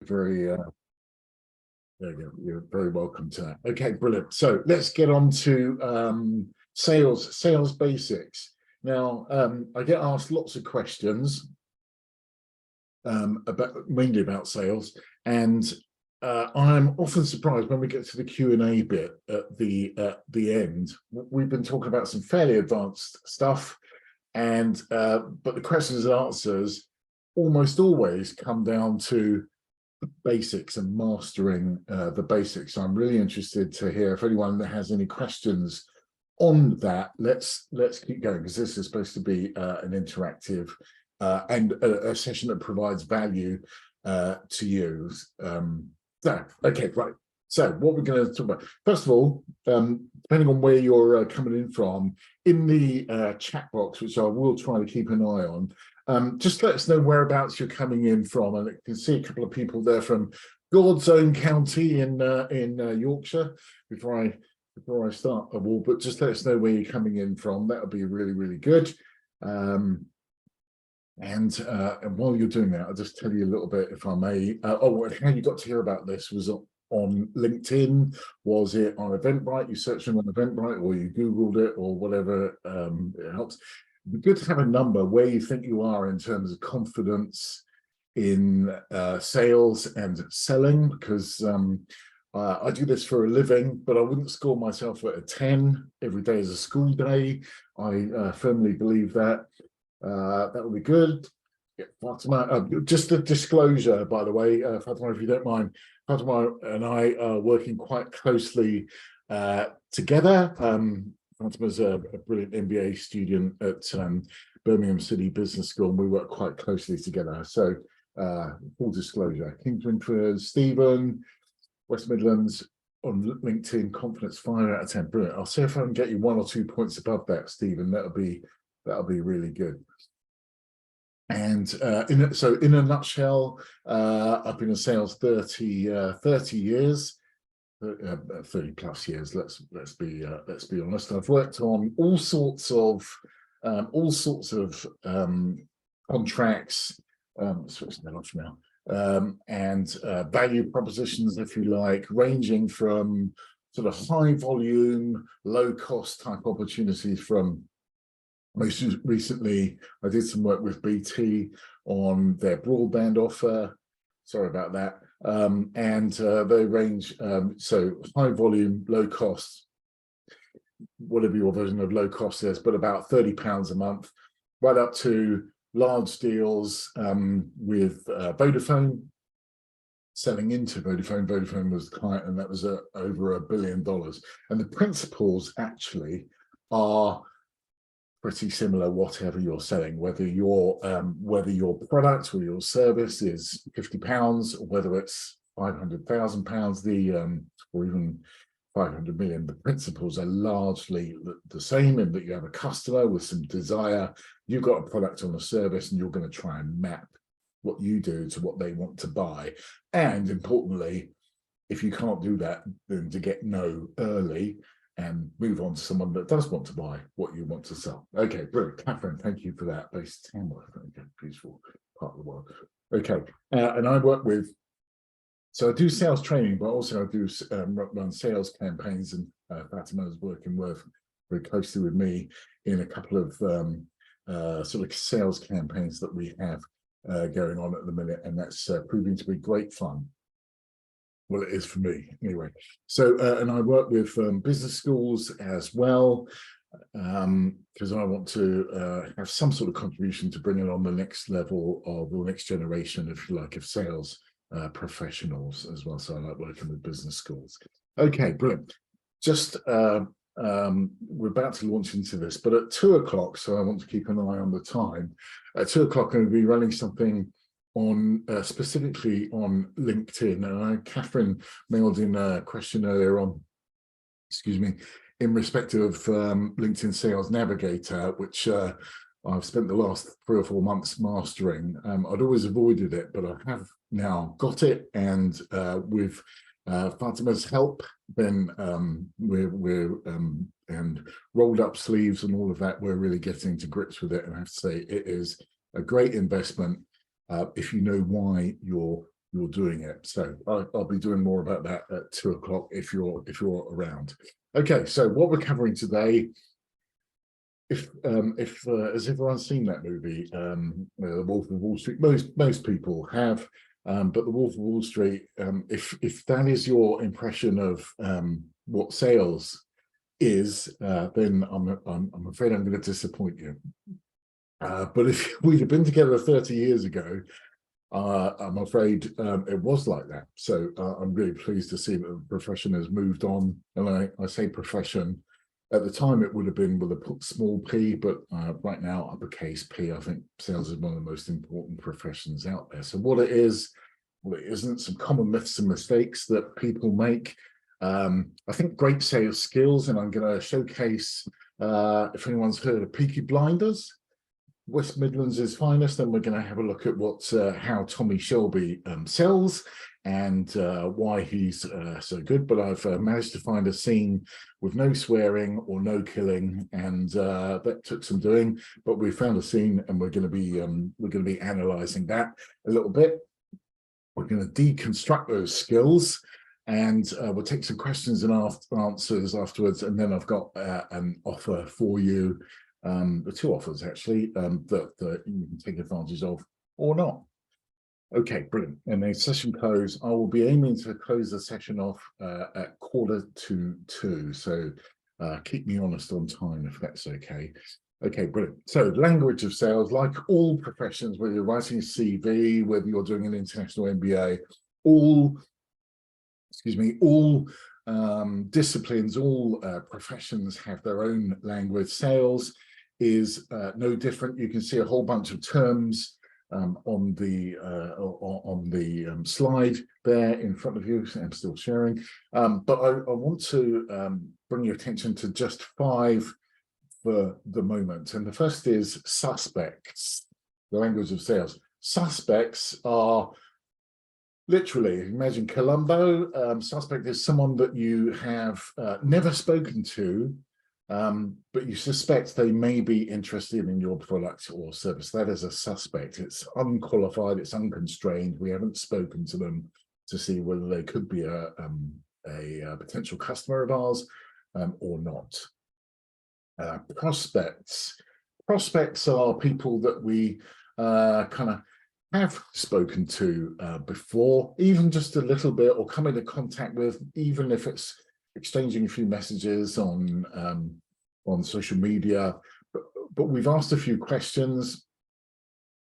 very, there you go. You're very welcome to that. Okay, brilliant. So let's get on to sales basics. Now, I get asked lots of questions mainly about sales, and I'm often surprised when we get to the Q&A bit at the end. We've been talking about some fairly advanced stuff, and but the questions and answers almost always come down to the basics and mastering the basics. So I'm really interested to hear if anyone that has any questions on that. Let's keep going, because this is supposed to be an interactive and a session that provides value to you. Okay, right. So what we're going to talk about, first of all, depending on where you're coming in from, in the chat box, which I will try to keep an eye on, just let us know whereabouts you're coming in from. And I can see a couple of people there from God's own county in Yorkshire before I start a wall, but just let us know where you're coming in from. That would be really, really good. And while you're doing that, I'll just tell you a little bit, if I may. How you got to hear about this was on LinkedIn. Was it on Eventbrite? You searched on Eventbrite, or you Googled it, or whatever. It helps. It'd be good to have a number where you think you are in terms of confidence in sales and selling, because I do this for a living, but I wouldn't score myself at a 10. Every day is a school day. I firmly believe that. That would be good. Yeah, Fatima, just a disclosure, by the way, Fatima, if you don't mind, Fatima and I are working quite closely together. Fatima's a brilliant MBA student at Birmingham City Business School, and we work quite closely together. So, full disclosure, Kings Winford, Stephen, West Midlands on LinkedIn, confidence 5 out of 10. Brilliant. I'll see if I can get you 1 or 2 points above that, Stephen. That'll be really good. And in a nutshell, I've been in sales 30 years, 30 plus years. Let's be honest. I've worked on all sorts of contracts. Switch that off now. And value propositions, if you like, ranging from sort of high volume, low cost type opportunities. From most recently, I did some work with BT on their broadband offer. Sorry about that. And they range, so high volume, low cost, whatever your version of low cost is, but about £30 a month, right up to large deals with Vodafone, selling into Vodafone. Vodafone was the client, and that was over $1 billion. And the principles actually are pretty similar, whatever you're selling, whether your product or your service is £50, or whether it's £500,000, or even 500 million. The principles are largely the same, in that you have a customer with some desire, you've got a product or a service, and you're going to try and map what you do to what they want to buy. And importantly, if you can't do that, then to get no early and move on to someone that does want to buy what you want to sell. Okay, brilliant. Catherine, thank you for that. Based in Tamworth, okay, peaceful part of the world. Okay, and I work with, so I do sales training, but also I do run sales campaigns, and Fatima is working very closely with me in a couple of sort of sales campaigns that we have going on at the minute, and that's proving to be great fun. Well, it is for me anyway. So, and I work with business schools as well, because I want to have some sort of contribution to bring it on the next level of the next generation, if you like, of sales professionals as well. So I like working with business schools. Okay, brilliant. Just we're about to launch into this, but at 2 o'clock, so I want to keep an eye on the time. At 2 o'clock, I'm going to be running something on specifically on LinkedIn. And Catherine mailed in a question earlier on, excuse me, in respect of LinkedIn Sales Navigator, which I've spent the last 3 or 4 months mastering. I'd always avoided it, but I have now got it, and with Fatima's help, then we're and rolled up sleeves and all of that, we're really getting to grips with it. And I have to say, it is a great investment if you know why you're you're doing it. So I'll be doing more about that at 2 o'clock if you're around. Okay, so what we're covering today, if has everyone seen that movie, The Wolf of Wall Street? Most people have, but The Wolf of Wall Street, if that is your impression of what sales is, then I'm afraid I'm going to disappoint you. But if we'd have been together 30 years ago, I'm afraid it was like that. So I'm really pleased to see that the profession has moved on. And I say profession, at the time it would have been with a small p, but right now uppercase P. I think sales is one of the most important professions out there. So what it is, well, it isn't, some common myths and mistakes that people make. I think great sales skills, and I'm going to showcase, if anyone's heard of Peaky Blinders, West Midlands' finest, then we're going to have a look at what how Tommy Shelby sells and why he's so good. But I've managed to find a scene with no swearing or no killing, and that took some doing. But we found a scene, and we're going to be analysing that a little bit. We're going to deconstruct those skills, and we'll take some questions and answers afterwards. And then I've got an offer for you. The two offers actually that you can take advantage of or not. Okay, brilliant. And the session close, I will be aiming to close the session off at 1:45. So keep me honest on time if that's okay. Okay, brilliant. So language of sales, like all professions, whether you're writing a CV, whether you're doing an international MBA, all disciplines, all professions have their own language. Sales is no different. You can see a whole bunch of terms on the slide there in front of you. I'm still sharing, but I want to bring your attention to just 5 for the moment. And the first is suspects, the language of sales. Suspects are literally, imagine Columbo. Suspect is someone that you have never spoken to, but you suspect they may be interested in your product or service. That is a suspect. It's unqualified, it's unconstrained. We haven't spoken to them to see whether they could be a potential customer of ours or not. Prospects are people that we kind of have spoken to before, even just a little bit, or come into contact with, even if it's exchanging a few messages on social media, but we've asked a few questions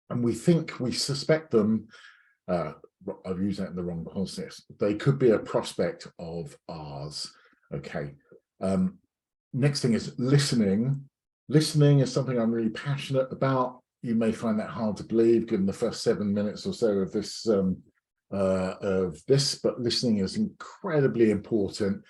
and we suspect them. I've used that in the wrong context. They could be a prospect of ours. Okay. Next thing is listening. Listening is something I'm really passionate about. You may find that hard to believe given the first 7 minutes or so of this, but listening is incredibly important.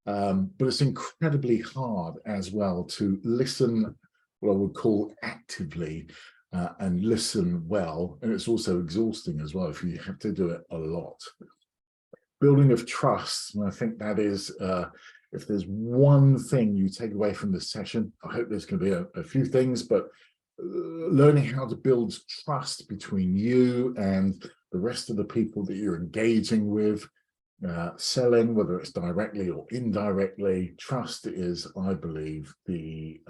But it's incredibly hard as well to listen, what I would call actively, and listen well. And it's also exhausting as well if you have to do it a lot. Building of trust, and I think that is, if there's one thing you take away from this session, I hope there's going to be a few things, but learning how to build trust between you and the rest of the people that you're engaging with, selling, whether it's directly or indirectly. Trust is, I believe, the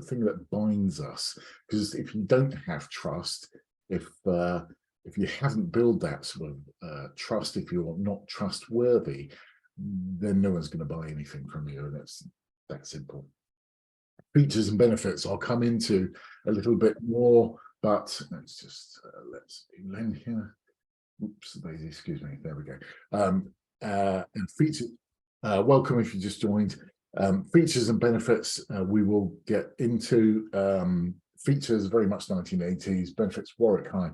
thing that binds us. Because if you don't have trust, if you haven't built that sort of trust, if you're not trustworthy, then no one's going to buy anything from you, and it's that simple. Features and benefits I'll come into a little bit more, but let's just let's blend here. Oops, daisy, excuse me. There we go. And features. Welcome if you just joined. Features and benefits we will get into. Features very much 1980s. Benefits Warwick High.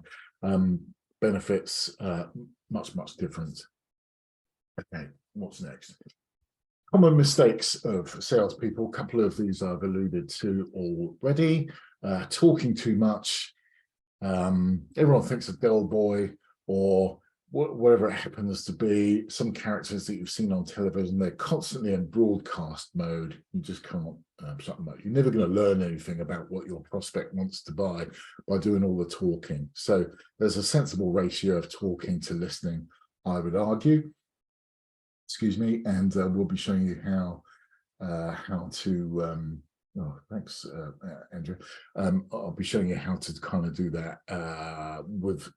Benefits much different. Okay, what's next? Common mistakes of salespeople. A couple of these I've alluded to already. Talking too much. Everyone thinks a dull boy, or whatever it happens to be, some characters that you've seen on television, they're constantly in broadcast mode. You just can't shut them up. You're never going to learn anything about what your prospect wants to buy by doing all the talking. So there's a sensible ratio of talking to listening, I would argue. Excuse me, and we'll be showing you how to oh, thanks, Andrew. I'll be showing you how to kind of do that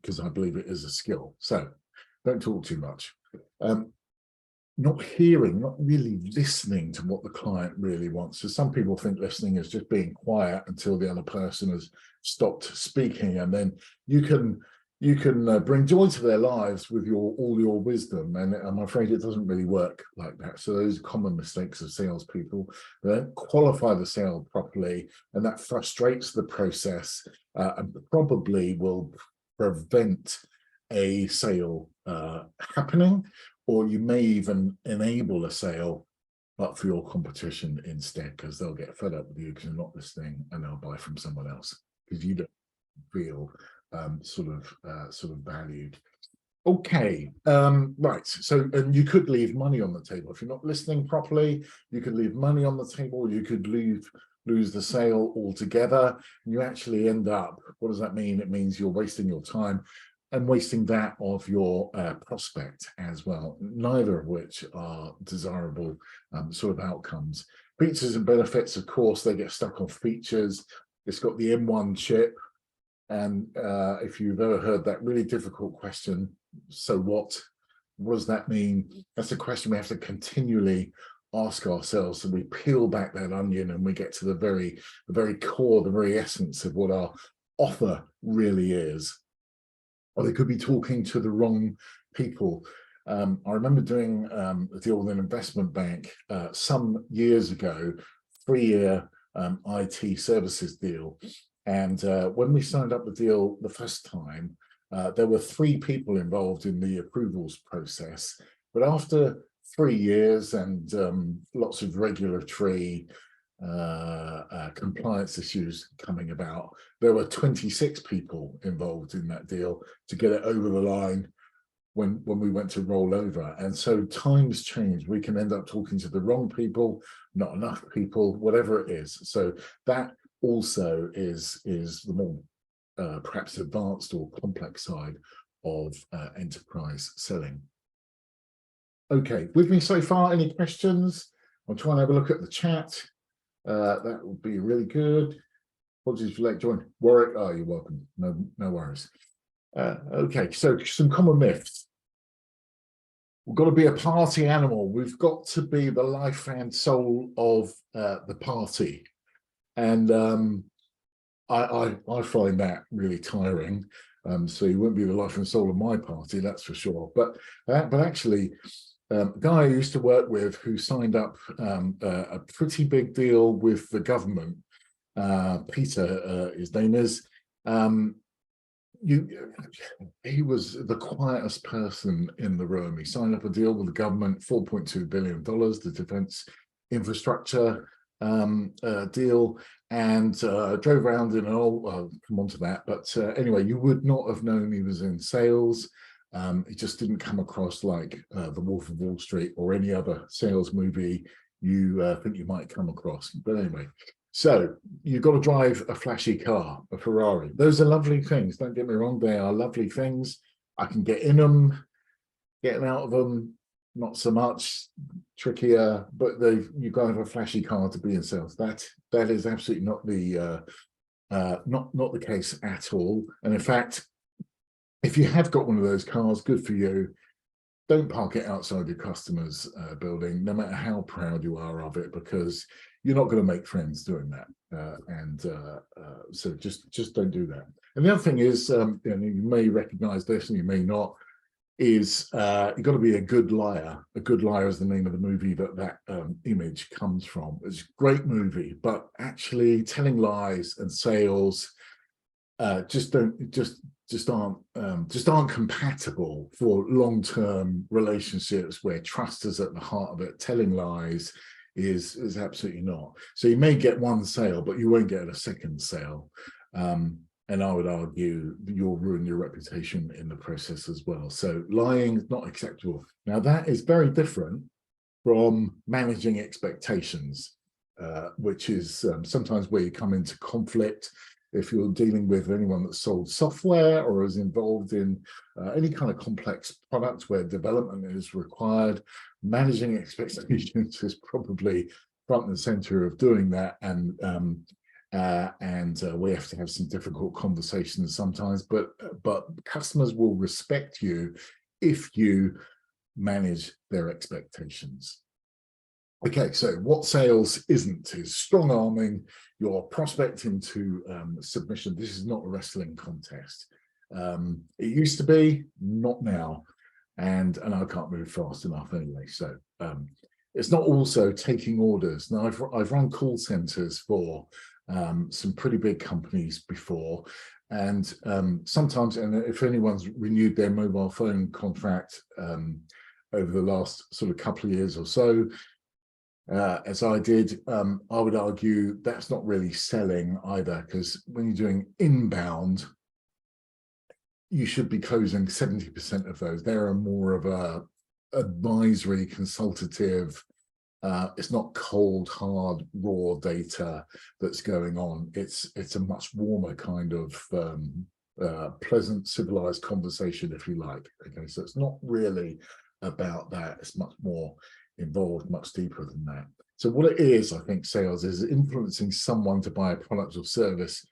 because I believe it is a skill. So don't talk too much. Not hearing, not really listening to what the client really wants. So some people think listening is just being quiet until the other person has stopped speaking, and then you can bring joy to their lives with all your wisdom. And I'm afraid it doesn't really work like that. So those are common mistakes of salespeople. They don't qualify the sale properly, and that frustrates the process and probably will prevent a sale happening, or you may even enable a sale, but for your competition instead, because they'll get fed up with you because you're not listening, and they'll buy from someone else because you don't feel sort of valued. Okay, right. So, and you could leave money on the table if you're not listening properly. You could leave money on the table. You could lose the sale altogether. You actually end up. What does that mean? It means you're wasting your time and wasting that of your prospect as well. Neither of which are desirable sort of outcomes. Features and benefits, of course, they get stuck on features. It's got the M1 chip. And if you've ever heard that really difficult question, so what does that mean? That's a question we have to continually ask ourselves. So we peel back that onion and we get to the very core, the very essence of what our offer really is. Or they could be talking to the wrong people. I remember doing a deal with an investment bank some years ago, 3-year IT services deal. And when we signed up the deal the first time, there were 3 people involved in the approvals process. But after 3 years and lots of regulatory compliance issues coming about, there were 26 people involved in that deal to get it over the line when we went to roll over. And so times change. We can end up talking to the wrong people, not enough people, whatever it is. So that also is the more perhaps advanced or complex side of enterprise selling. Okay, with me so far, any questions? I'll try and have a look at the chat. That would be really good. Apologies for late join. Warwick, oh, you're welcome. No worries. Okay, so some common myths. We've got to be a party animal. We've got to be the life and soul of the party. And I find that really tiring. So you won't be the life and soul of my party, that's for sure. But actually, a guy I used to work with who signed up a pretty big deal with the government, Peter, his name is, he was the quietest person in the room. He signed up a deal with the government, $4.2 billion, the defense infrastructure deal, and drove around in an old, I'll come on to that, but anyway, you would not have known he was in sales. It just didn't come across like The Wolf of Wall Street or any other sales movie you think you might come across. But anyway, so you've got to drive a flashy car, a Ferrari. Those are lovely things, don't get me wrong, they are lovely things. I can get in them, getting out of them, not so much, trickier, but you've got to have a flashy car to be in sales. That is absolutely not the not the case at all. And in fact, if you have got one of those cars, good for you. Don't park it outside your customer's building, no matter how proud you are of it, because you're not going to make friends doing that. So just don't do that. And the other thing is, you may recognize this and you may not, is you've got to be a good liar. A Good Liar is the name of the movie that image comes from. It's a great movie, but actually telling lies and sales just aren't compatible for long-term relationships where trust is at the heart of it. Telling lies is absolutely not. So you may get one sale, but you won't get a second sale. And I would argue you'll ruin your reputation in the process as well. So lying is not acceptable. Now, that is very different from managing expectations, which is sometimes where you come into conflict. If you're dealing with anyone that sold software or is involved in any kind of complex product where development is required, managing expectations is probably front and center of doing that. And we have to have some difficult conversations sometimes, but customers will respect you if you manage their expectations. Okay, so what sales isn't is strong arming your prospect into submission. This is not a wrestling contest. It used to be, not now, and I can't move fast enough anyway. So it's not also taking orders. Now I've run call centers for some pretty big companies before, and sometimes, and if anyone's renewed their mobile phone contract over the last sort of couple of years or so, as I did, I would argue that's not really selling either, because when you're doing inbound, you should be closing 70% of those. There are more of a advisory, consultative, it's not cold, hard, raw data that's going on. It's a much warmer kind of pleasant, civilized conversation, if you like. Okay, so it's not really about that. It's much more involved, much deeper than that. So what it is, I think, sales is influencing someone to buy a product or service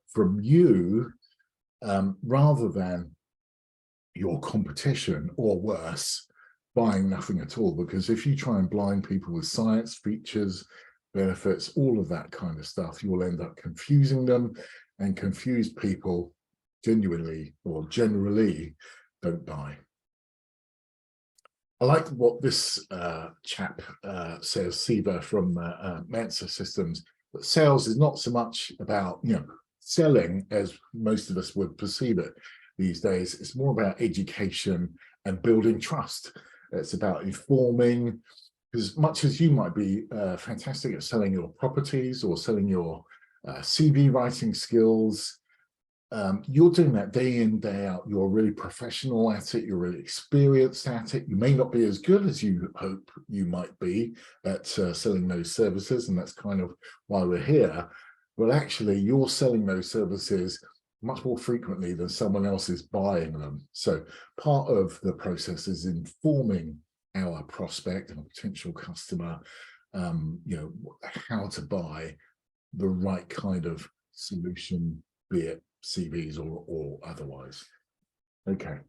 from you rather than your competition, or worse, buying nothing at all. Because if you try and blind people with science, features, benefits, all of that kind of stuff, you will end up confusing them, and confused people genuinely or generally don't buy. I like what this chap says, Siva from Mensa Systems, that sales is not so much about selling as most of us would perceive it these days. It's more about education and building trust. It's about informing, because much as you might be fantastic at selling your properties or selling your CV writing skills, you're doing that day in, day out. You're really professional at it. You're really experienced at it. You may not be as good as you hope you might be at selling those services, and that's kind of why we're here. But actually, you're selling those services much more frequently than someone else is buying them. So part of the process is informing our prospect, our potential customer, how to buy the right kind of solution, be it CVs or otherwise. Okay,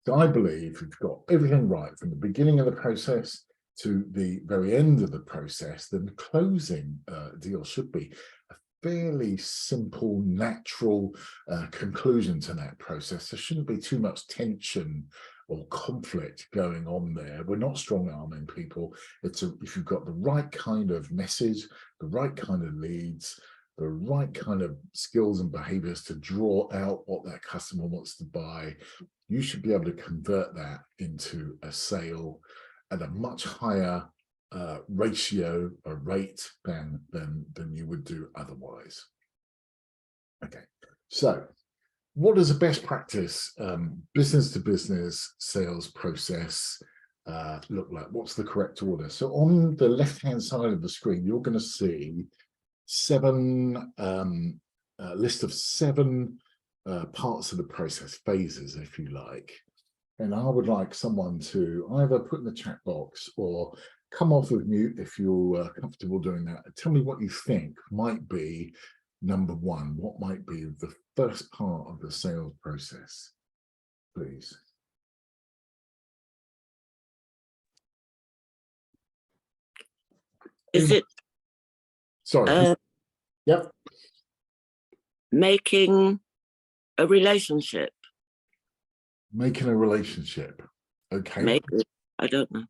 so I believe we've got everything right from the beginning of the process to the very end of the process. Then the closing deal should be a fairly simple, natural conclusion to that process. There shouldn't be too much tension or conflict going on there. We're not strong arming people. If you've got the right kind of message, the right kind of leads, the right kind of skills and behaviors to draw out what that customer wants to buy, you should be able to convert that into a sale at a much higher ratio, a rate than you would do otherwise. Okay, so what does a best practice business to business sales process look like? What's the correct order? So on the left hand side of the screen, you're going to see list of seven parts of the process, phases, if you like. And I would like someone to either put in the chat box or come off of mute if you're comfortable doing that. Tell me what you think might be number one. What might be the first part of the sales process, please? Is it sorry? Yep. Making a relationship? Making a relationship. Okay. Maybe. I don't know.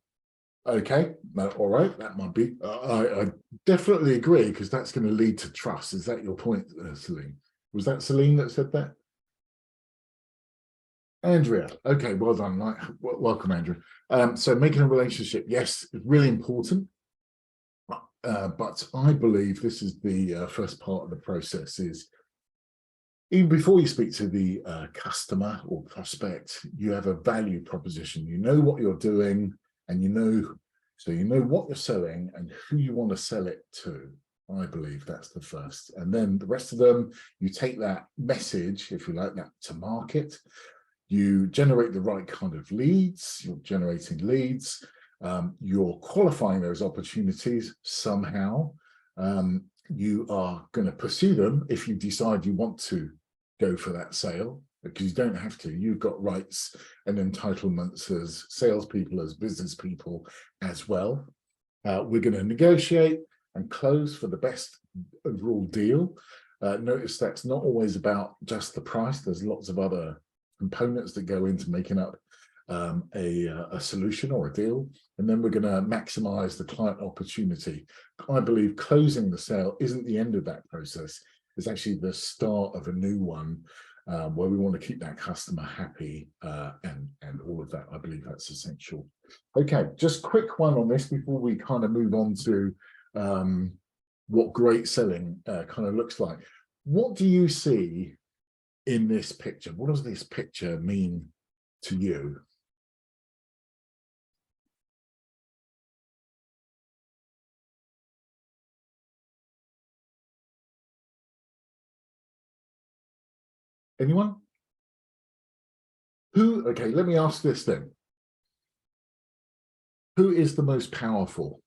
Okay. No, all right. That might be. I definitely agree, because that's going to lead to trust. Is that your point, Celine? Was that Celine that said that? Andrea. Okay. Well done. Welcome, Andrea. So making a relationship, yes, really important. But I believe this is the first part of the process, is even before you speak to the customer or prospect, you have a value proposition. You know what you're doing, and you know what you're selling and who you want to sell it to. I believe that's the first. And then the rest of them, you take that message, if you like, that to market. You generate the right kind of leads. You're generating leads. You're qualifying those opportunities somehow. You are going to pursue them if you decide you want to go for that sale, because you don't have to. You've got rights and entitlements as salespeople, as business people as well. We're going to negotiate and close for the best overall deal. Notice that's not always about just the price. There's lots of other components that go into making up a solution or a deal. And then we're going to maximize the client opportunity. I believe closing the sale isn't the end of that process. It's actually the start of a new one, where we want to keep that customer happy, and all of that. I believe that's essential. Okay, just quick one on this before we kind of move on to what great selling kind of looks like. What do you see in this picture? What does this picture mean to you? Anyone? Who? Okay, let me ask this then. Who is the most powerful?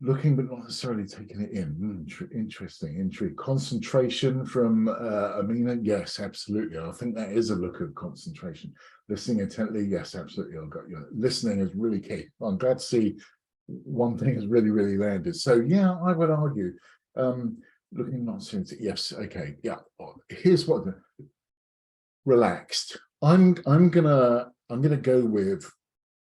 Looking but not necessarily taking it in. Interesting, intrigue. Concentration from Amina. Yes, absolutely. I think that is a look of concentration. Listening intently. Yes, absolutely. I've got you. Listening is really key. I'm glad to see one thing has really landed. So yeah, I would argue. Looking not necessarily. Yes. Okay. Yeah. Here's what. Relaxed. I'm gonna go with.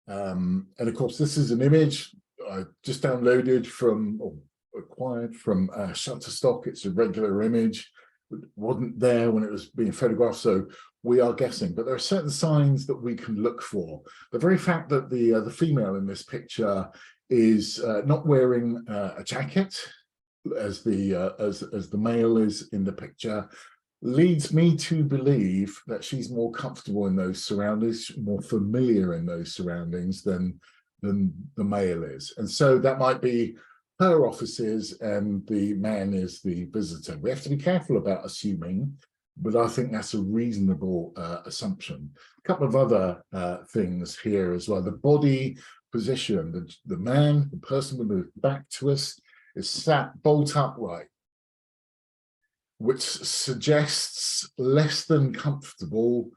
And of course, this is an image I just downloaded from, or acquired from Shutterstock. It's a regular image. It wasn't there when it was being photographed, so we are guessing. But there are certain signs that we can look for. The very fact that the female in this picture is not wearing a jacket, as the male is in the picture, leads me to believe that she's more comfortable in those surroundings, more familiar in those surroundings than the male is. And so that might be her offices and the man is the visitor. We have to be careful about assuming, but I think that's a reasonable assumption. A couple of other things here as well. The body position, the man, the person with the back to us, is sat bolt upright, which suggests less than comfortable,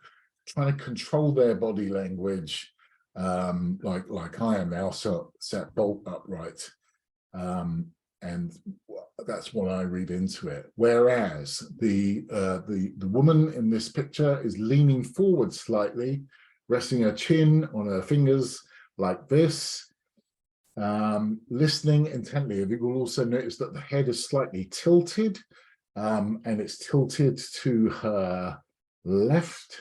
trying to control their body language, like I am now, so sat bolt upright, and that's what I read into it. Whereas the woman in this picture is leaning forward slightly, resting her chin on her fingers like this, listening intently. You will also notice that the head is slightly tilted. And it's tilted to her left,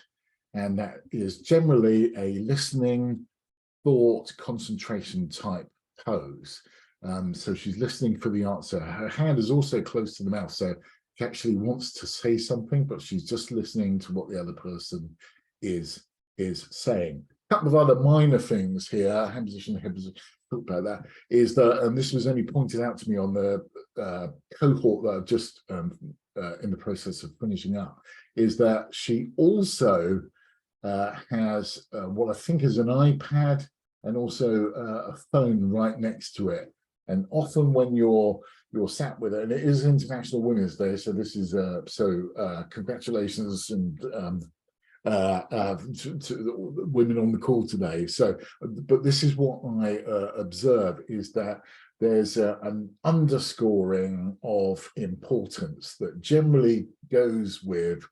and that is generally a listening, thought, concentration type pose. So she's listening for the answer. Her hand is also close to the mouth, so she actually wants to say something, but she's just listening to what the other person is saying. A couple of other minor things here, hand position, head position, talk about that, is that, and this was only pointed out to me on the cohort that I've just in the process of finishing up, is that she also has what I think is an iPad and also a phone right next to it. And often when you're sat with it, and it is International Women's Day, so this is congratulations and to women on the call today. So, but this is what I observe, is that there's an underscoring of importance that generally goes with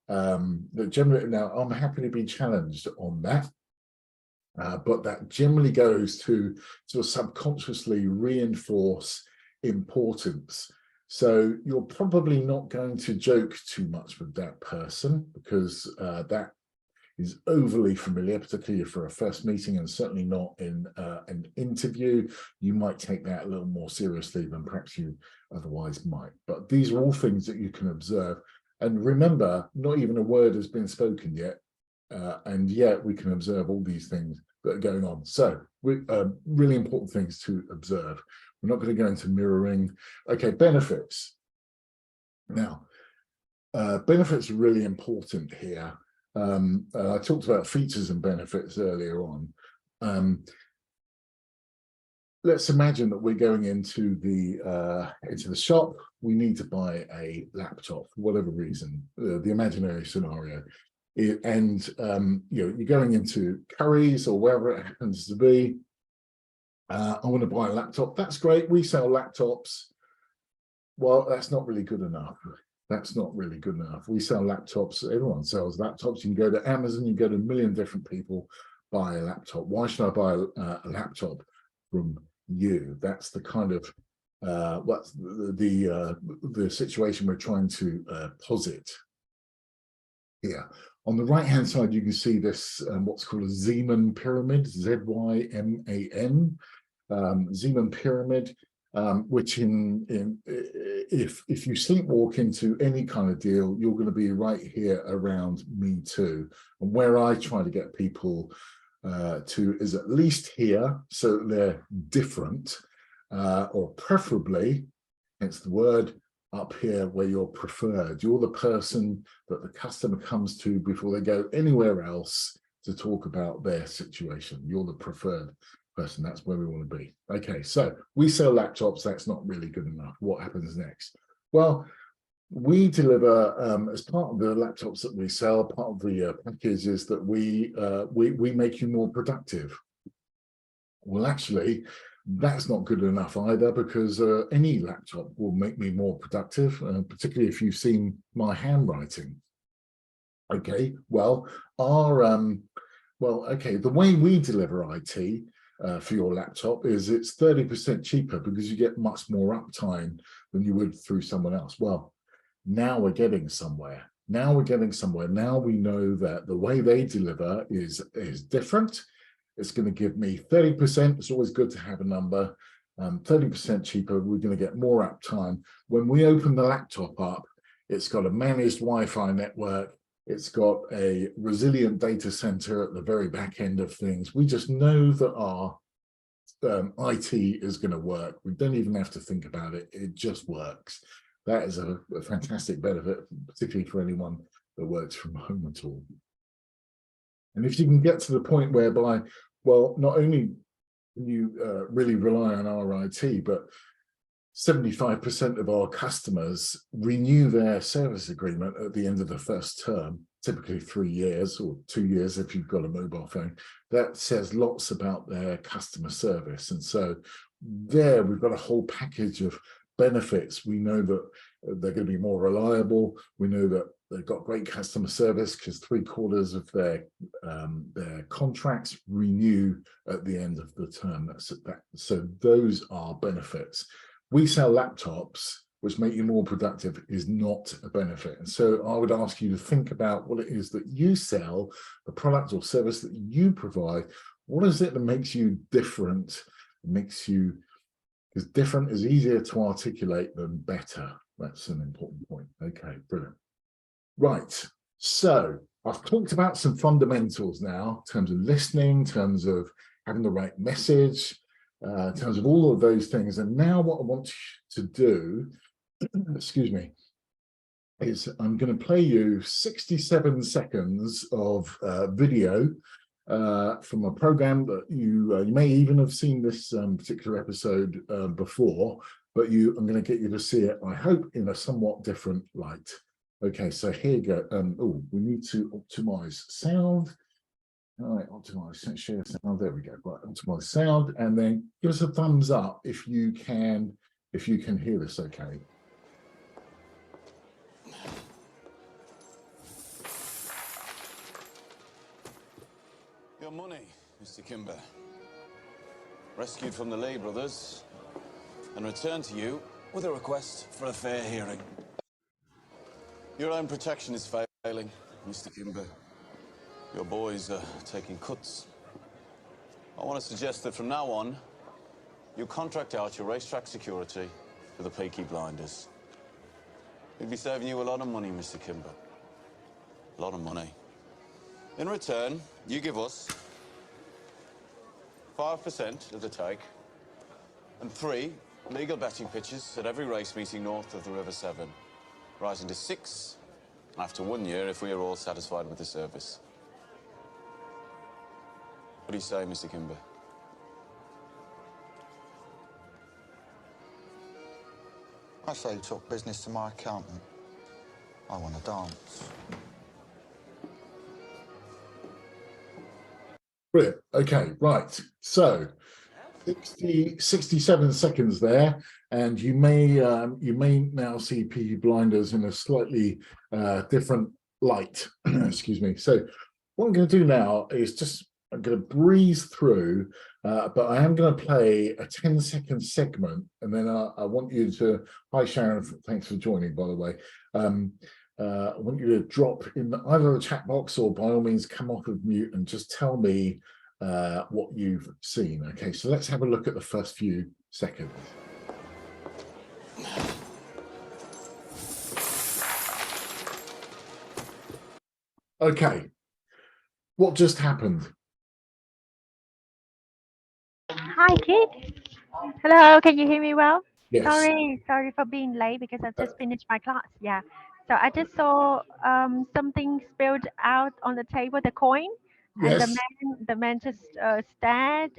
that generally. Now, I'm happy to be challenged on that, but that generally goes to sort of subconsciously reinforce importance. So you're probably not going to joke too much with that person, because that is overly familiar, particularly for a first meeting, and certainly not in an interview. You might take that a little more seriously than perhaps you otherwise might. But these are all things that you can observe. And remember, not even a word has been spoken yet, and yet we can observe all these things that are going on. So really important things to observe. We're not going to go into mirroring. Okay, benefits. Now, benefits are really important here. I talked about features and benefits earlier on. Let's imagine that we're going into the shop. We need to buy a laptop for whatever reason, the imaginary scenario. And you're going into Curry's or wherever it happens to be. I want to buy a laptop. That's great. We sell laptops. Well, that's not really good enough. That's not really good enough. We sell laptops. Everyone sells laptops. You can go to Amazon. You go to a million different people, buy a laptop. Why should I buy a laptop from you? That's the kind of what's the situation we're trying to posit here. On the right-hand side, you can see this what's called a Zeeman pyramid, Z-Y-M-A-N, Zeeman pyramid, which if you sleepwalk into any kind of deal, you're going to be right here around me too. And where I try to get people to is at least here, so they're different, or preferably, hence the word, up here where you're preferred. You're the person that the customer comes to before they go anywhere else to talk about their situation. You're the preferred person. That's where we want to be. Okay, so we sell laptops. That's not really good enough. What happens next? Well, we deliver as part of the laptops that we sell, part of the package is that we make you more productive. Well, actually, that's not good enough either, because any laptop will make me more productive, particularly if you've seen my handwriting. Okay, well, the way we deliver IT for your laptop is it's 30% cheaper because you get much more uptime than you would through someone else. Well, now we're getting somewhere. Now we're getting somewhere. Now we know that the way they deliver is different. It's going to give me 30%. It's always good to have a number. 30% cheaper. We're going to get more uptime. When we open the laptop up, it's got a managed Wi-Fi network. It's got a resilient data center at the very back end of things. We just know that our IT is going to work. We don't even have to think about it. It just works. That is a fantastic benefit, particularly for anyone that works from home at all. And if you can get to the point whereby, well, not only can you really rely on our IT, but 75% of our customers renew their service agreement at the end of the first term, typically 3 years or 2 years if you've got a mobile phone. That says lots about their customer service. And so there we've got a whole package of benefits. We know that they're going to be more reliable. We know that they've got great customer service because 3/4 of their contracts renew at the end of the term. So those are benefits. We sell laptops, which make you more productive, is not a benefit. And so I would ask you to think about what it is that you sell, the product or service that you provide. What is it that makes you different? Because different is easier to articulate than better. That's an important point. Okay, brilliant. Right, so I've talked about some fundamentals now in terms of listening, in terms of having the right message, in terms of all of those things. And now what I want to do, excuse me, is I'm going to play you 67 seconds of video from a program that you may even have seen this particular episode before, but I'm going to get you to see it, I hope, in a somewhat different light. Okay, so here you go. We need to optimize sound. All right, optimize share sound. There we go. Right, optimize sound, and then give us a thumbs up if you can hear this. Okay. Your money, Mr. Kimber. Rescued from the Lay brothers and returned to you with a request for a fair hearing. Your own protection is failing, Mr. Kimber. Your boys are taking cuts. I want to suggest that from now on, you contract out your racetrack security to the Peaky Blinders. We'd be saving you a lot of money, Mr. Kimber. A lot of money. In return, you give us 5% of the take and 3 legal betting pitches at every race meeting north of the River Severn, rising to 6 after 1 year if we are all satisfied with the service. What do you say, Mr. Kimber? I say talk business to my accountant. I want to dance. Brilliant. Okay, right. So 67 seconds there, and you may now see Peaky Blinders in a slightly different light. Excuse me. So what I'm going to do now is I'm going to breeze through, but I am going to play a 10-second segment, and then I want you to, hi Sharon, thanks for joining, by the way. I want you to drop in either the chat box or by all means come off of mute and just tell me what you've seen. Okay, so let's have a look at the first few seconds. Okay, what just happened? Hi, Kit. Hello, can you hear me well? Yes. Sorry for being late because I just finished my class. Yeah. So I just saw something spilled out on the table, the coin, and Yes. the man just stared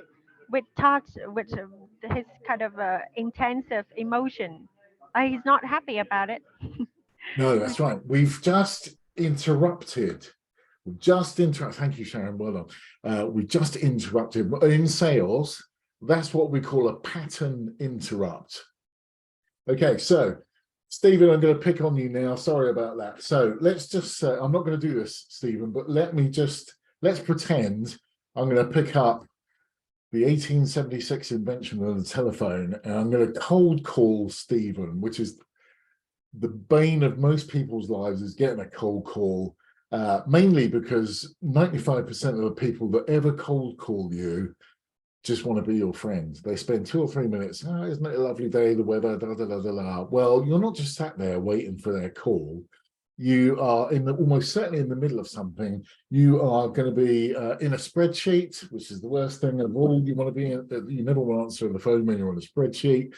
with his kind of intensive emotion. He's not happy about it. No, that's right. We've just interrupted. Thank you, Sharon. Well done. We just interrupted. In sales, that's what we call a pattern interrupt. Okay, so Stephen, I'm going to pick on you now. Sorry about that. So let's just say, I'm not going to do this, Stephen, but let's pretend I'm going to pick up the 1876 invention of the telephone, and I'm going to cold call Stephen, which is the bane of most people's lives, is getting a cold call, mainly because 95% of the people that ever cold call you just want to be your friend. They spend 2 or 3 minutes, oh, isn't it a lovely day, the weather, da, da, da, da, da. Well, you're not just sat there waiting for their call. You are almost certainly in the middle of something. You are going to be in a spreadsheet, which is the worst thing of all. You want to be you never want to answer on the phone when you're on a spreadsheet.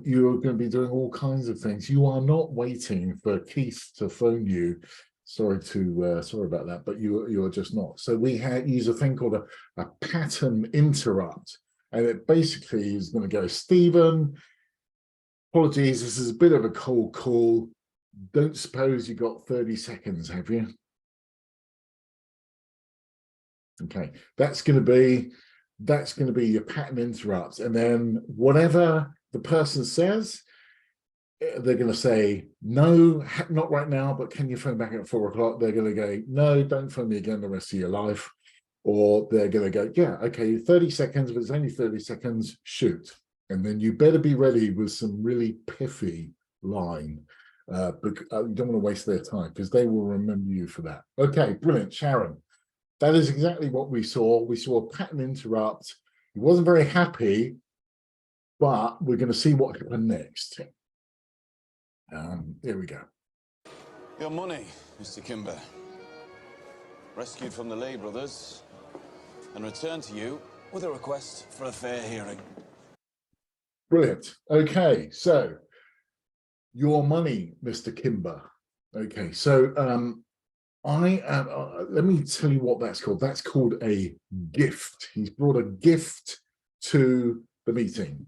You're going to be doing all kinds of things. You are not waiting for Keith to phone you. Sorry about that, but you're just not. So we use a thing called a pattern interrupt, and it basically is going to go, Stephen, apologies, this is a bit of a cold call. Don't suppose you got 30 seconds, have you? Okay, that's going to be your pattern interrupt, and then whatever the person says, they're going to say, no, not right now, but can you phone back at 4 o'clock? They're going to go, no, don't phone me again the rest of your life. Or they're going to go, yeah, okay, 30 seconds, but it's only 30 seconds, shoot. And then you better be ready with some really pithy line. You don't want to waste their time because they will remember you for that. Okay, brilliant, Sharon. That is exactly what we saw. We saw a pattern interrupt. He wasn't very happy, but we're going to see what happened next. Here we go. Your money, Mr. Kimber. Rescued from the Lee brothers and returned to you with a request for a fair hearing. Brilliant. Okay, so your money, Mr. Kimber. Okay, so let me tell you what that's called. That's called a gift. He's brought a gift to the meeting.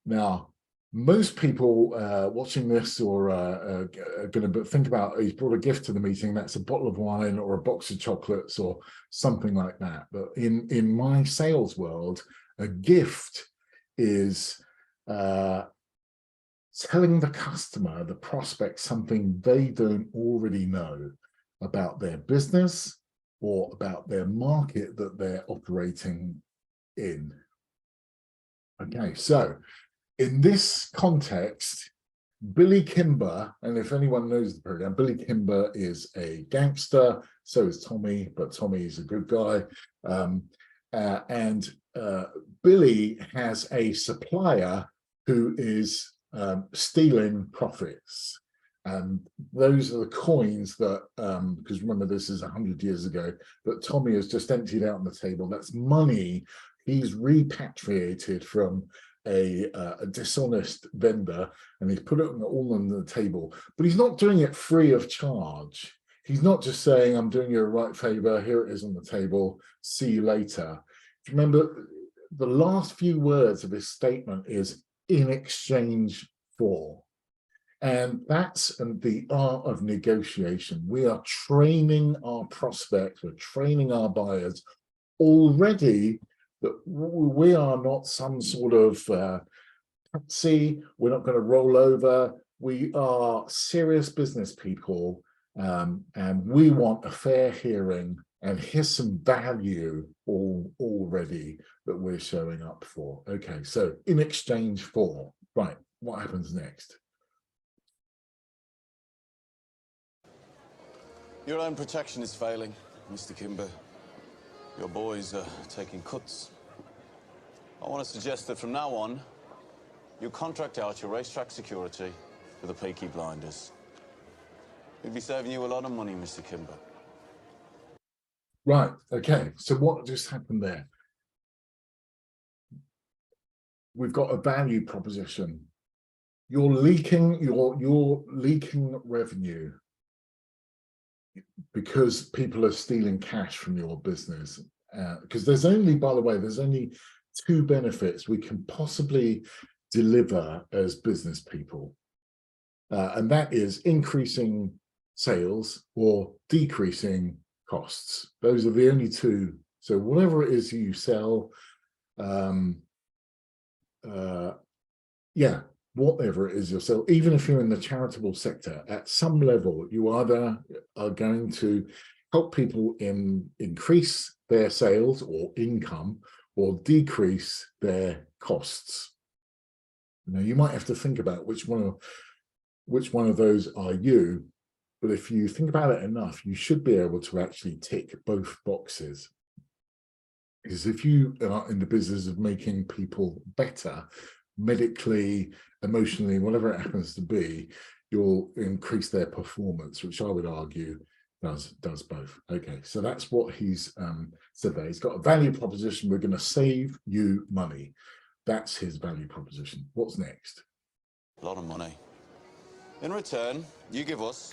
Now, most people watching this or are going to think about, he's brought a gift to the meeting. That's a bottle of wine or a box of chocolates or something like that. But in my sales world, a gift is telling the customer, the prospect, something they don't already know about their business or about their market that they're operating in. Okay, so in this context, Billy Kimber, and if anyone knows the program, Billy Kimber is a gangster So is Tommy, but Tommy is a good guy. And Billy has a supplier who is stealing profits. And those are the coins that, because remember, this is 100 years ago, that Tommy has just emptied out on the table. That's money he's repatriated from a dishonest vendor, and he's put it all on the table. But he's not doing it free of charge. He's not just saying, I'm doing you a right favor, here it is on the table, see you later. Remember, the last few words of his statement is in exchange for. And that's the art of negotiation. We are training our prospects, we're training our buyers already that we are not some sort of patsy, we're not going to roll over. We are serious business people, and we want a fair hearing, and here's some value already that we're showing up for. Okay, so in exchange for, right, what happens next? Your own protection is failing, Mr. Kimber. Your boys are taking cuts. I want to suggest that from now on, you contract out your racetrack security to the Peaky Blinders. We'd be saving you a lot of money, Mr. Kimber. Right, okay, so what just happened there? We've got a value proposition. You're leaking revenue because people are stealing cash from your business. Because there's only, by the way, there's only two benefits we can possibly deliver as business people. And that is increasing sales or decreasing costs. Those are the only two. So whatever it is you sell, yeah, whatever it is you sell, even if you're in the charitable sector, at some level, you either are going to help people increase their sales or income, or decrease their costs. Now, you might have to think about which one of those are you, but if you think about it enough, you should be able to actually tick both boxes. Because if you are in the business of making people better, medically, emotionally, whatever it happens to be, you'll increase their performance, which I would argue does both. Okay, so that's what he's said there. He's got a value proposition. We're going to save you money. That's his value proposition. What's next? A lot of money. In return, you give us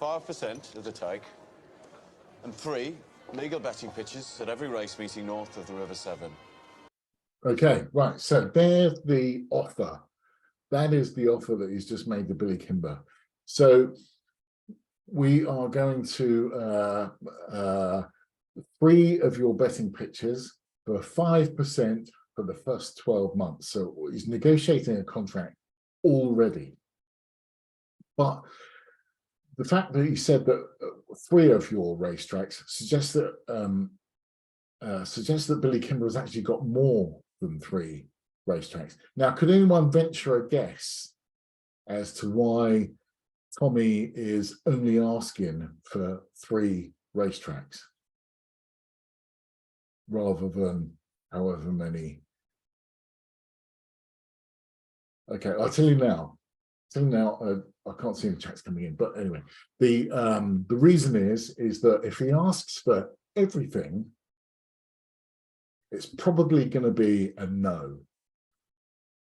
5% of the take and 3 legal betting pitches at every race meeting north of the River Severn. Okay, right. So there's the offer. That is the offer that he's just made to Billy Kimber. So we are going to 3 of your betting pitches for 5% for the first 12 months. So he's negotiating a contract already. But the fact that he said that 3 of your racetracks suggests that Billy Kimber has actually got more than 3 racetracks. Now, could anyone venture a guess as to why Tommy is only asking for 3 racetracks rather than however many? Okay, I'll tell you now. I can't see the chats coming in, but anyway, the reason is that if he asks for everything, it's probably going to be a no,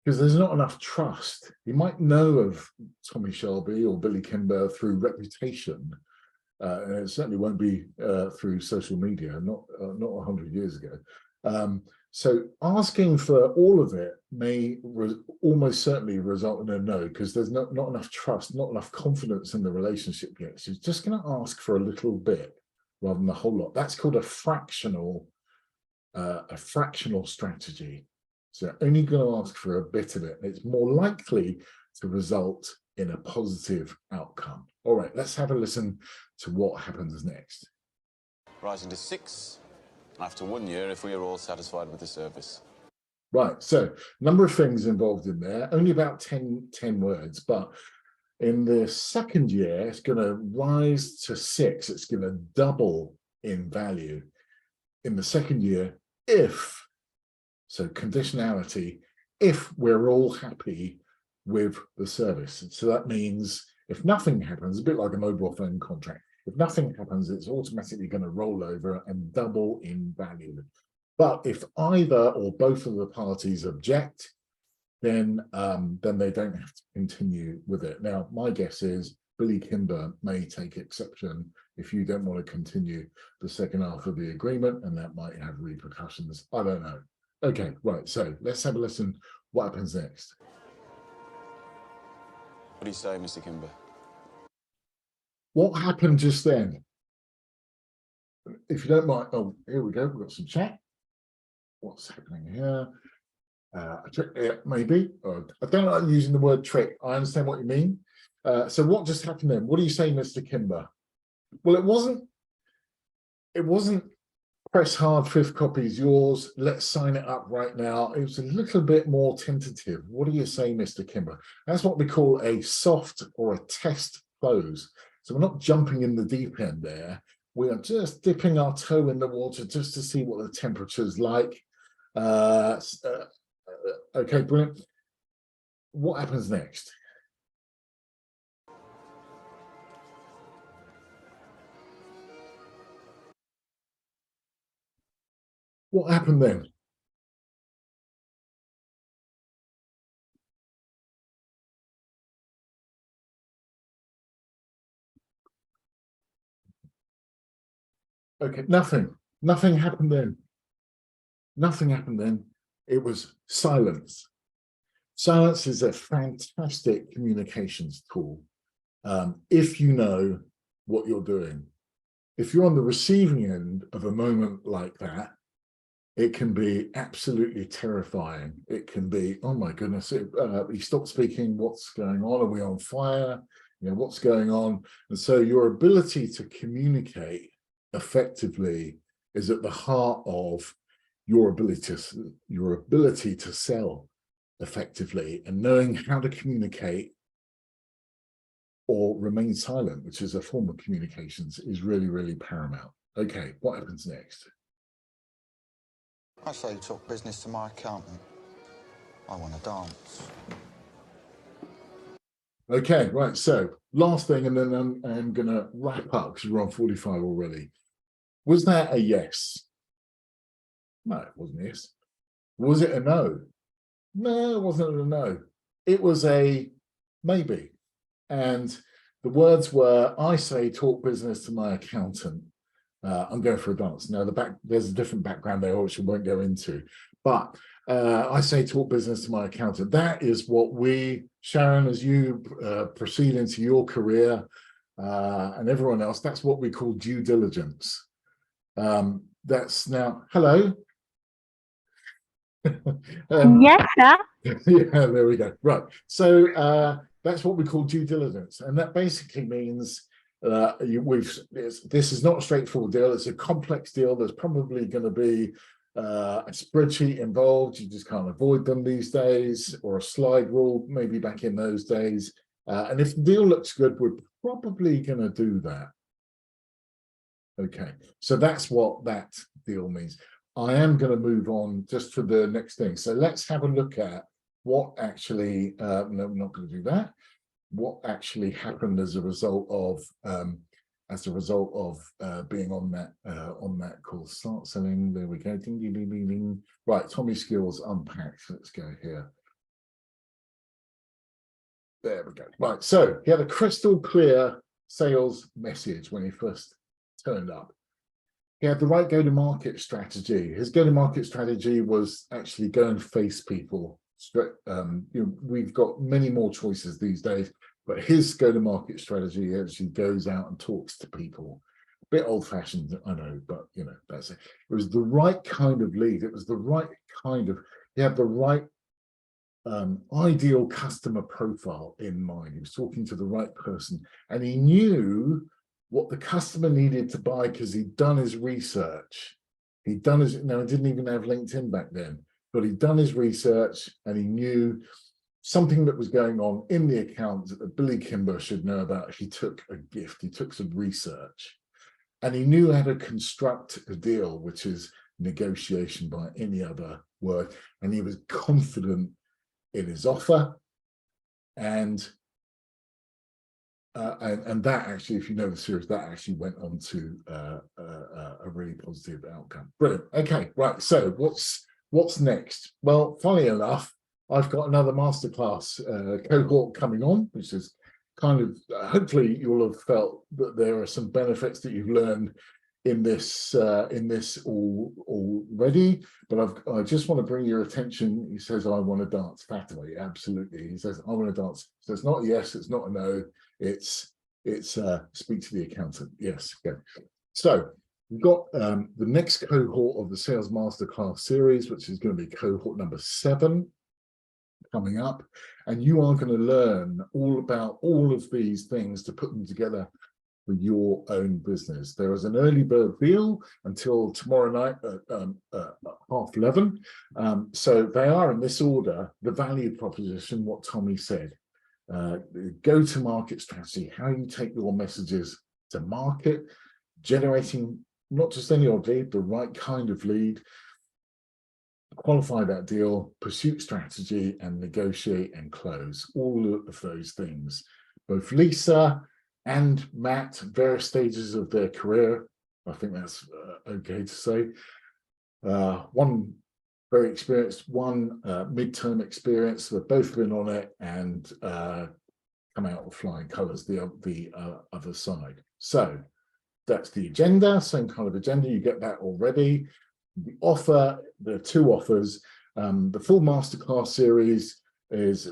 because there's not enough trust. You might know of Tommy Shelby or Billy Kimber through reputation, and it certainly won't be through social media, not 100 years ago. So asking for all of it may almost certainly result in a no, because there's not enough trust, not enough confidence in the relationship yet. So he's just going to ask for a little bit rather than a whole lot. That's called a fractional strategy. So only going to ask for a bit of it. It's more likely to result in a positive outcome. All right, let's have a listen to what happens next. Rising to 6 after 1 year if we are all satisfied with the service. Right, so number of things involved in there, only about 10 words, but In the second year, it's going to rise to 6. It's going to double in value in the second year if, so conditionality, if we're all happy with the service. So that means if nothing happens, a bit like a mobile phone contract, if nothing happens, it's automatically going to roll over and double in value. But if either or both of the parties object, then they don't have to continue with it. Now, my guess is Billy Kimber may take exception if you don't want to continue the second half of the agreement, and that might have repercussions. I don't know. Okay, right. So let's have a listen. What happens next? What do you say, Mr. Kimber? What happened just then? If you don't mind, oh, here we go. We've got some chat. What's happening here? Maybe. I don't like using the word trick. I understand what you mean. So what just happened then? What do you say, Mr. Kimber? Well, it wasn't press hard, 5th copy is yours. Let's sign it up right now. It was a little bit more tentative. What do you say, Mr. Kimber? That's what we call a soft or a test close. So we're not jumping in the deep end there. We are just dipping our toe in the water just to see what the temperature's like. Okay, brilliant. What happens next? What happened then? Okay, nothing. Nothing happened then. Nothing happened then. It was silence. Silence is a fantastic communications tool if you know what you're doing. If you're on the receiving end of a moment like that, it can be absolutely terrifying. It can be, oh my goodness, he stopped speaking, what's going on? Are we on fire? You know, what's going on? And so your ability to communicate effectively is at the heart of your ability to sell effectively, and knowing how to communicate or remain silent, which is a form of communications, is really, really paramount. Okay, what happens next? I say talk business to my accountant. I want to dance. Okay, right, so last thing, and then I'm going to wrap up because we're on 45 already. Was that a yes? No, it wasn't a yes. Was it a no? No, it wasn't a no. It was a maybe. And the words were, I say talk business to my accountant. I'm going for a dance. Now, there's a different background there, which we won't go into. But I say talk business to my accountant. That is what we, Sharon, as you proceed into your career and everyone else, that's what we call due diligence. That's now, hello. Yes, sir. Yeah, there we go. Right. So that's what we call due diligence. And that basically means this is not a straightforward deal. It's a complex deal. There's probably going to be a spreadsheet involved. You just can't avoid them these days, or a slide rule, maybe back in those days. And if the deal looks good, we're probably going to do that. Okay, so that's what that deal means. I am going to move on just to the next thing. So let's have a look at what actually, no, I'm not going to do that. What actually happened as a result of being on that call. Start selling. There we go. Ding, ding, ding, ding, ding. Right, Tommy Skills unpacked. Let's go here. There we go. Right, so he had a crystal clear sales message when he first turned up. He had the right go-to-market strategy. His go-to-market strategy was actually go and face people. We've got many more choices these days, but his go-to-market strategy actually goes out and talks to people. A bit old-fashioned, I know, but that's it. It was the right kind of lead. It was the right kind of, he had the right ideal customer profile in mind. He was talking to the right person, and he knew what the customer needed to buy because he'd done his research. He didn't even have LinkedIn back then, but he'd done his research and he knew something that was going on in the account that Billy Kimber should know about. He took a gift, he took some research, and he knew how to construct a deal, which is negotiation by any other word. And he was confident in his offer. And that actually, if you know the series, that actually went on to a really positive outcome. Brilliant. Okay, right. So what's next? Well, funnily enough, I've got another masterclass cohort coming on, which is kind of hopefully you'll have felt that there are some benefits that you've learned in this already. But I just want to bring your attention. He says, "I want to dance." Fatally, absolutely. He says, "I want to dance." So it's not a yes, it's not a no. It's speak to the accountant. Yes. Okay. So we've got the next cohort of the Sales Masterclass series, which is going to be cohort number 7 coming up, and you are going to learn all about all of these things to put them together for your own business. There is an early bird deal until tomorrow night at 11:30. So they are in this order: the value proposition, what Tommy said, go-to-market strategy, how you take your messages to market, generating not just any old lead, the right kind of lead, qualify that deal, pursuit strategy, and negotiate and close. All of those things. Both Lisa and Matt, various stages of their career, I think that's okay to say. One very experienced, one midterm experience. They've both been on it and come out with flying colours the other side. So that's the agenda, same kind of agenda. You get that already. The offer, there are 2 offers. The full masterclass series is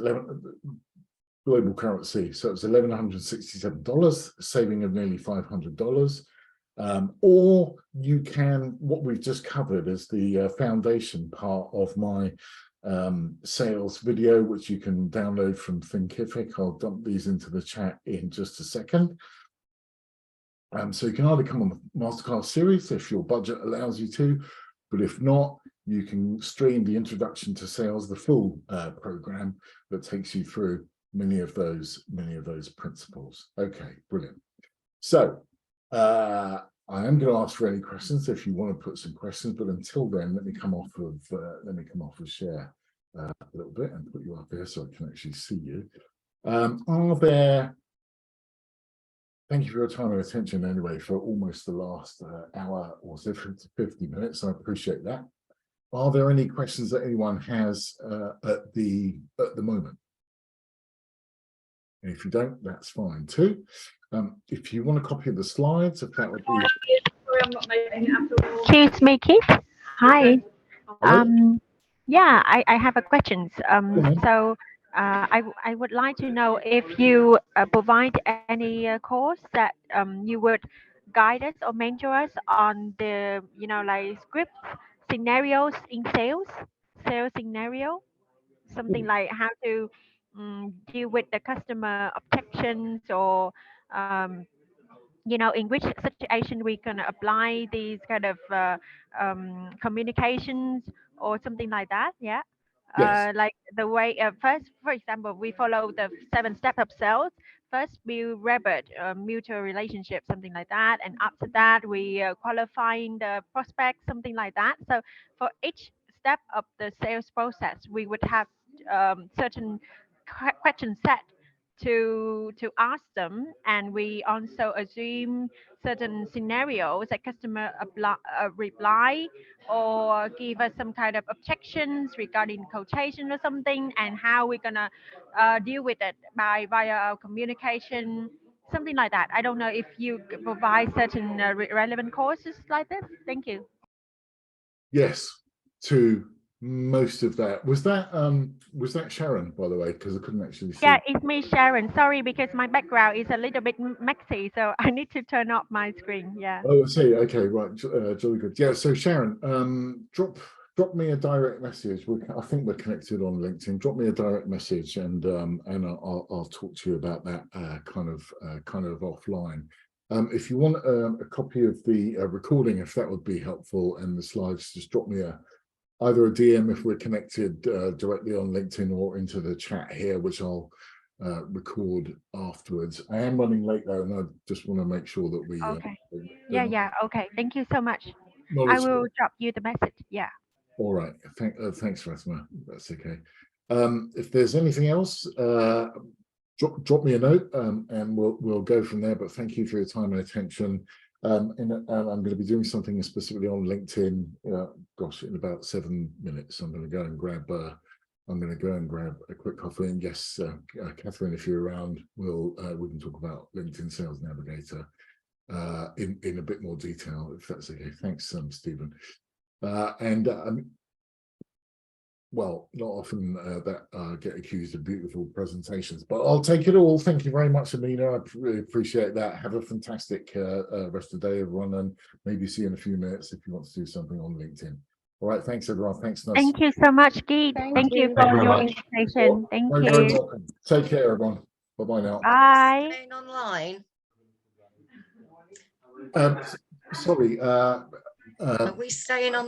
global currency, so it's $1,167, a saving of nearly $500. Or you can, what we've just covered is the foundation part of my sales video, which you can download from Thinkific. I'll dump these into the chat in just a second. So you can either come on the masterclass series if your budget allows you to, but if not, you can stream the Introduction to Sales, the full program that takes you through many of those principles. Okay, brilliant. So I am going to ask for any questions if you want to put some questions, but until then, let me come off of share a little bit and put you up here so I can actually see you. Thank you for your time and attention anyway for almost the last hour or so, 50 minutes. I appreciate that. Are there any questions that anyone has at the moment? And if you don't, that's fine too. If you want a copy of the slides, if that would be. Excuse me, Keith. Hi. Yeah, I have a question. So I would like to know if you provide any course that you would guide us or mentor us on the, like script scenarios in sales scenario, something like how to deal with the customer objections, or in which situation we can apply these kind of communications or something like that. Yeah. Yes. Like the way first, for example, we follow the 7 steps of sales. First, build rapport, mutual relationship, something like that, and after that, we qualifying the prospect, something like that. So for each step of the sales process, we would have certain question set to ask them, and we also assume certain scenarios that customer reply or give us some kind of objections regarding quotation or something, and how we're gonna deal with it via our communication, something like that. I don't know if you provide certain relevant courses like this. Thank you. Yes, to most of that. Was that Sharon, by the way? Because I couldn't actually see. Yeah, it's me, Sharon. Sorry, because my background is a little bit messy, so I need to turn off my screen. Yeah. Oh, I see. Okay, right. Jolly good. Yeah. So Sharon, drop me a direct message. I think we're connected on LinkedIn. Drop me a direct message, and I'll talk to you about that kind of offline. If you want a copy of the recording, if that would be helpful, and the slides, just drop me a either a DM if we're connected directly on LinkedIn or into the chat here, which I'll record afterwards. I am running late though, and I just want to make sure that we Okay. Yeah. Okay. Thank you so much. I will drop you the message. Yeah. All right. Thanks, Rasma. That's okay. If there's anything else, drop me a note, and we'll go from there. But thank you for your time and attention. And I'm going to be doing something specifically on LinkedIn. Gosh, in about 7 minutes, I'm going to go and grab a quick coffee. And yes, Catherine, if you're around, we can talk about LinkedIn Sales Navigator in a bit more detail, if that's okay. Thanks, Stephen. Well, not often that get accused of beautiful presentations, but I'll take it all. Thank you very much, Amina. I really appreciate that. Have a fantastic rest of the day, everyone, and maybe see you in a few minutes if you want to do something on LinkedIn. All right, thanks, everyone. Thanks, Nuss. Thank you so much, Guy. Thank you for your invitation. Thank you. Very welcome. Take care, everyone. Bye-bye now. Bye. Staying online? Sorry. Are we staying on?